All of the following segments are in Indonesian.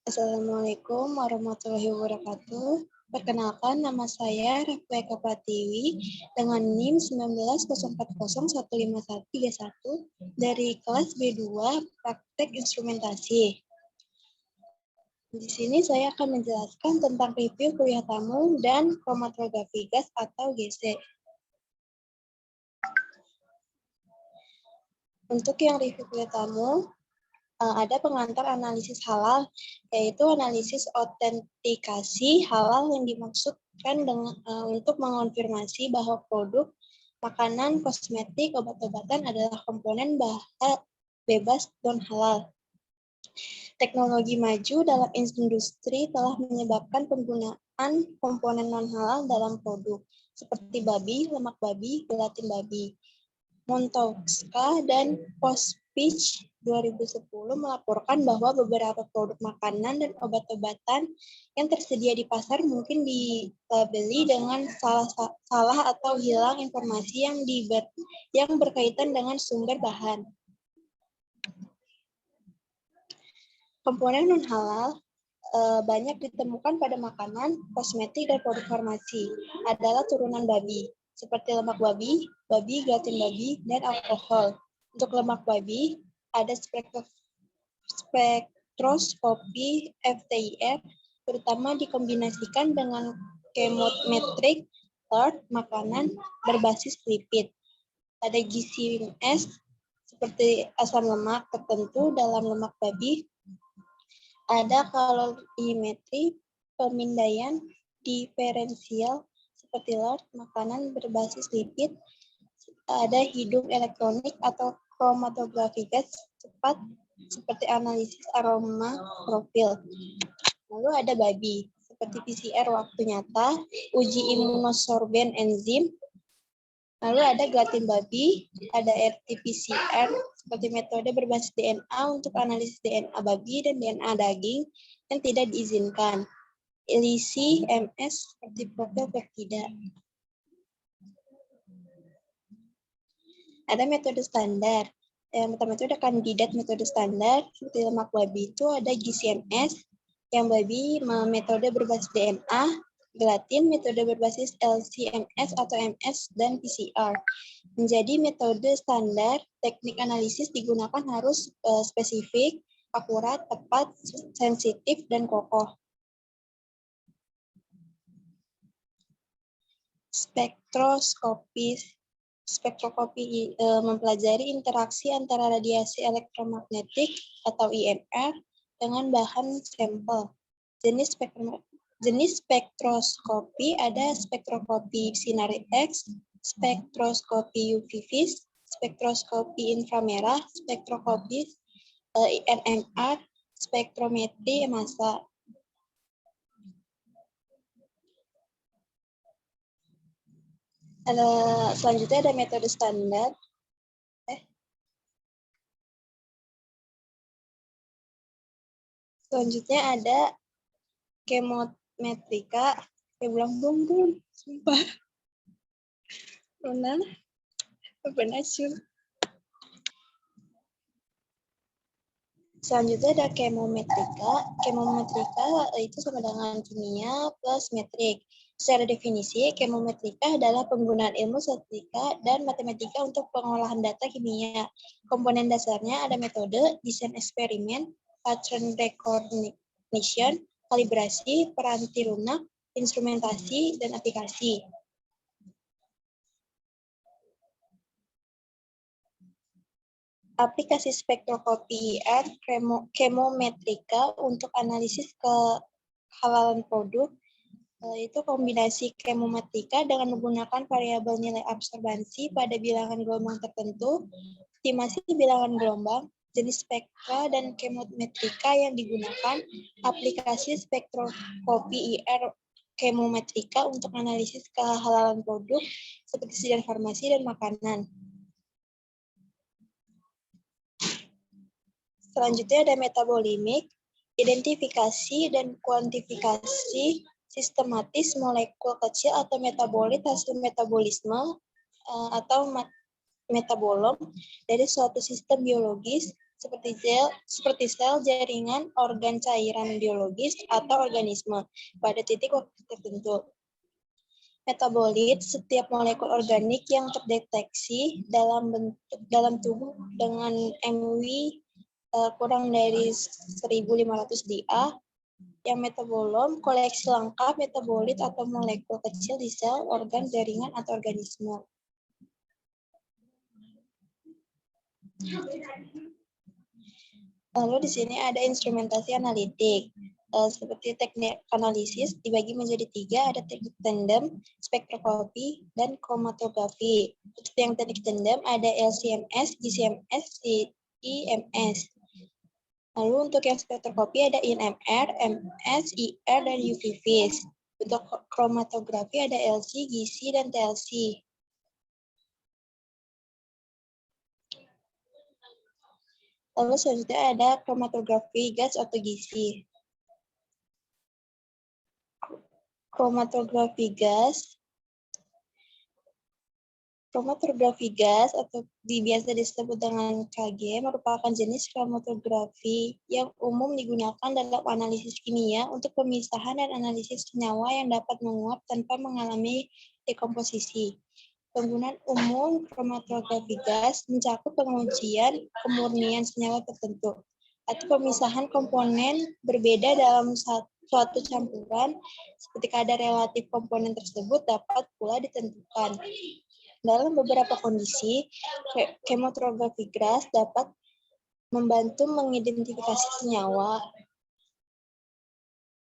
Assalamualaikum warahmatullahi wabarakatuh. Perkenalkan, nama saya Refleka Pratiwi dengan NIM 1904015131 dari kelas B2 Praktek Instrumentasi. Di sini saya akan menjelaskan tentang review kuliah tamu dan kromatografi gas atau GC. Untuk yang review kuliah tamu, ada pengantar analisis halal, yaitu analisis autentikasi halal yang dimaksudkan untuk mengonfirmasi bahwa produk, makanan, kosmetik, obat-obatan adalah komponen bahan bebas non-halal. Teknologi maju dalam industri telah menyebabkan penggunaan komponen non-halal dalam produk, seperti babi, lemak babi, gelatin babi. Montowska dan Pospich 2010 melaporkan bahwa beberapa produk makanan dan obat-obatan yang tersedia di pasar mungkin dilabeli dengan salah atau hilang informasi yang berkaitan dengan sumber bahan. Komponen non-halal banyak ditemukan pada makanan, kosmetik, dan produk farmasi adalah turunan babi, seperti lemak babi, gelatin babi, dan alkohol. Untuk lemak babi, ada spektroskopi FTIR, terutama dikombinasikan dengan chemometric chart makanan berbasis lipid. Ada GCMS, seperti asam lemak tertentu dalam lemak babi. Ada kalorimetri pemindaian diferensial seperti LART, makanan berbasis lipid. Ada hidung elektronik atau kromatografi gas cepat seperti analisis aroma profil. Lalu ada babi seperti PCR waktu nyata, uji imunosorben enzim. Lalu ada gelatin babi, ada RT-PCR seperti metode berbasis DNA untuk analisis DNA babi dan DNA daging yang tidak diizinkan. ELISI MS seperti profil peptida. Ada metode standar. Yang pertama itu ada kandidat metode standar seperti lemak babi itu ada GCMS, yang babi metode berbasis DNA, gelatin metode berbasis LC-MS atau MS, dan PCR. Menjadi metode standar, teknik analisis digunakan harus spesifik, akurat, tepat, sensitif, dan kokoh. Spektroskopi mempelajari interaksi antara radiasi elektromagnetik atau IMR dengan bahan sampel. Jenis spektroskopi ada spektroskopi sinar X, spektroskopi UV vis, spektroskopi inframerah, spektroskopi NMR, spektrometri massa. Selanjutnya ada metode standar. Selanjutnya ada chemometrika. Belum, sumpah. Rona, Selanjutnya ada chemometrika. Chemometrika itu sama dengan kimia plus metrik. Secara definisi, chemometrika adalah penggunaan ilmu statistika dan matematika untuk pengolahan data kimia. Komponen dasarnya ada metode, desain eksperimen, pattern recognition, kalibrasi, peranti lunak, instrumentasi, dan aplikasi. Aplikasi spektroskopi IR, chemometrika untuk analisis kehalalan produk, itu kombinasi chemometrika dengan menggunakan variabel nilai absorbansi pada bilangan gelombang tertentu, estimasi bilangan gelombang, jenis spektra, dan chemometrika yang digunakan. Aplikasi spektroskopi IR chemometrika untuk analisis kehalalan produk seperti zat farmasi dan makanan. Selanjutnya ada metabolimik, identifikasi dan kuantifikasi sistematis molekul kecil atau metabolit hasil metabolisme atau metabolom dari suatu sistem biologis seperti sel, jaringan, organ cairan biologis, atau organisme pada titik waktu tertentu. Metabolit, setiap molekul organik yang terdeteksi dalam tubuh dengan MW kurang dari 1.500 DA. Yang metabolom, koleksi lengkap metabolit atau molekul kecil di sel, organ, jaringan, atau organisme. Lalu di sini ada instrumentasi analitik. Seperti teknik analisis dibagi menjadi 3, ada teknik tandem, spektroskopi, dan kromatografi. Untuk yang teknik tandem ada LCMS, GCMS, IMS. Lalu untuk yang spektroskopi ada INMR, MS, IR, dan UV-Vis. Untuk kromatografi ada LC, GC, dan TLC. Lalu selanjutnya ada kromatografi gas atau GC. Kromatografi gas atau biasa disebut dengan KG merupakan jenis kromatografi yang umum digunakan dalam analisis kimia untuk pemisahan dan analisis senyawa yang dapat menguap tanpa mengalami dekomposisi. Penggunaan umum kromatografi gas mencakup pengujian kemurnian senyawa tertentu atau pemisahan komponen berbeda dalam suatu campuran, seperti kadar relatif komponen tersebut dapat pula ditentukan. Dalam beberapa kondisi, kromatografi gas dapat membantu mengidentifikasi senyawa.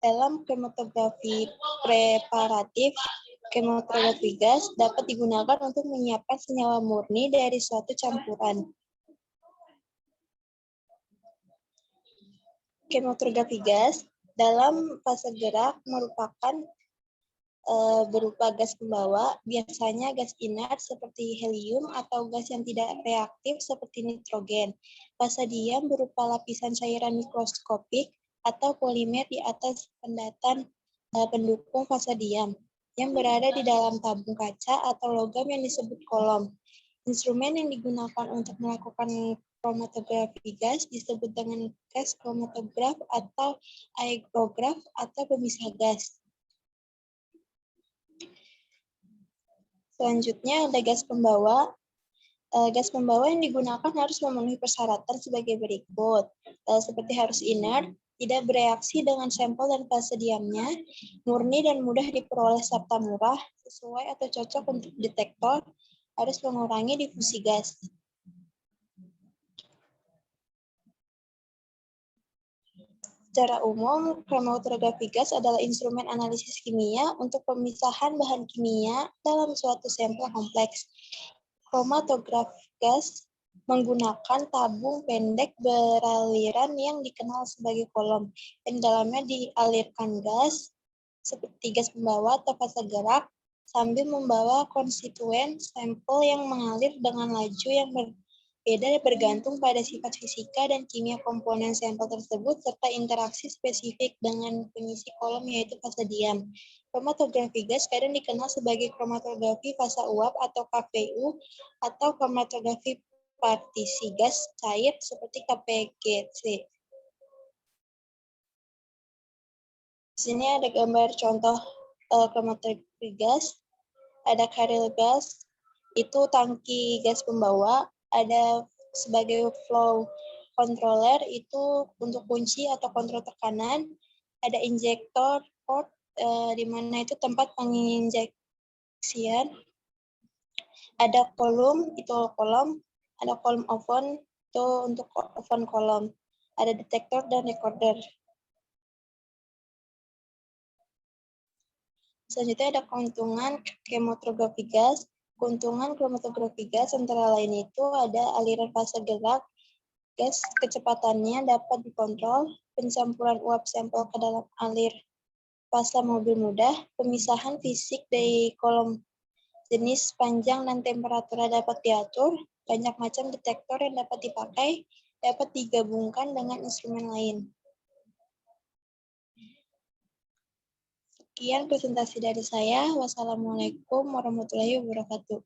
Dalam kromatografi preparatif, kromatografi gas dapat digunakan untuk menyiapkan senyawa murni dari suatu campuran. Kromatografi gas dalam fase gerak merupakan berupa gas pembawa, biasanya gas inert seperti helium atau gas yang tidak reaktif seperti nitrogen. Fase diam berupa lapisan cairan mikroskopik atau polimer di atas pendatan pendukung fase diam yang berada di dalam tabung kaca atau logam yang disebut kolom. Instrumen yang digunakan untuk melakukan kromatografi gas disebut dengan gas kromatograf atau aerograf atau pemisah gas. Selanjutnya ada gas pembawa. Gas pembawa yang digunakan harus memenuhi persyaratan sebagai berikut. Seperti harus inert, tidak bereaksi dengan sampel dan fase diamnya, murni dan mudah diperoleh serta murah, sesuai atau cocok untuk detektor, harus mengurangi difusi gas. Secara umum, kromatografi gas adalah instrumen analisis kimia untuk pemisahan bahan kimia dalam suatu sampel kompleks. Kromatografi gas menggunakan tabung pendek beraliran yang dikenal sebagai kolom, dan dalamnya dialirkan gas seperti gas pembawa atau fase gerak sambil membawa konstituen sampel yang mengalir dengan laju yang berbeda bergantung pada sifat fisika dan kimia komponen sampel tersebut serta interaksi spesifik dengan pengisi kolom yaitu fase diam. Kromatografi gas kadang dikenal sebagai kromatografi fase uap atau KPU atau kromatografi partisi gas cair seperti KPGC. Di sini ada gambar contoh kromatografi gas. Ada carrier gas, itu tangki gas pembawa. Ada sebagai flow controller, itu untuk kunci atau kontrol tekanan. Ada injektor port, di mana itu tempat penginjeksian. Ada kolom, itu kolom. Ada kolom oven, itu untuk oven kolom. Ada detektor dan recorder. Selanjutnya ada keuntungan kromatografi gas. Keuntungan kromatografi gas antara lain itu ada aliran fase gerak, gas kecepatannya dapat dikontrol, pencampuran uap sampel ke dalam alir fase mobil mudah, pemisahan fisik dari kolom jenis, panjang, dan temperatur dapat diatur, banyak macam detektor yang dapat dipakai, dapat digabungkan dengan instrumen lain. Sekian presentasi dari saya. Wassalamualaikum warahmatullahi wabarakatuh.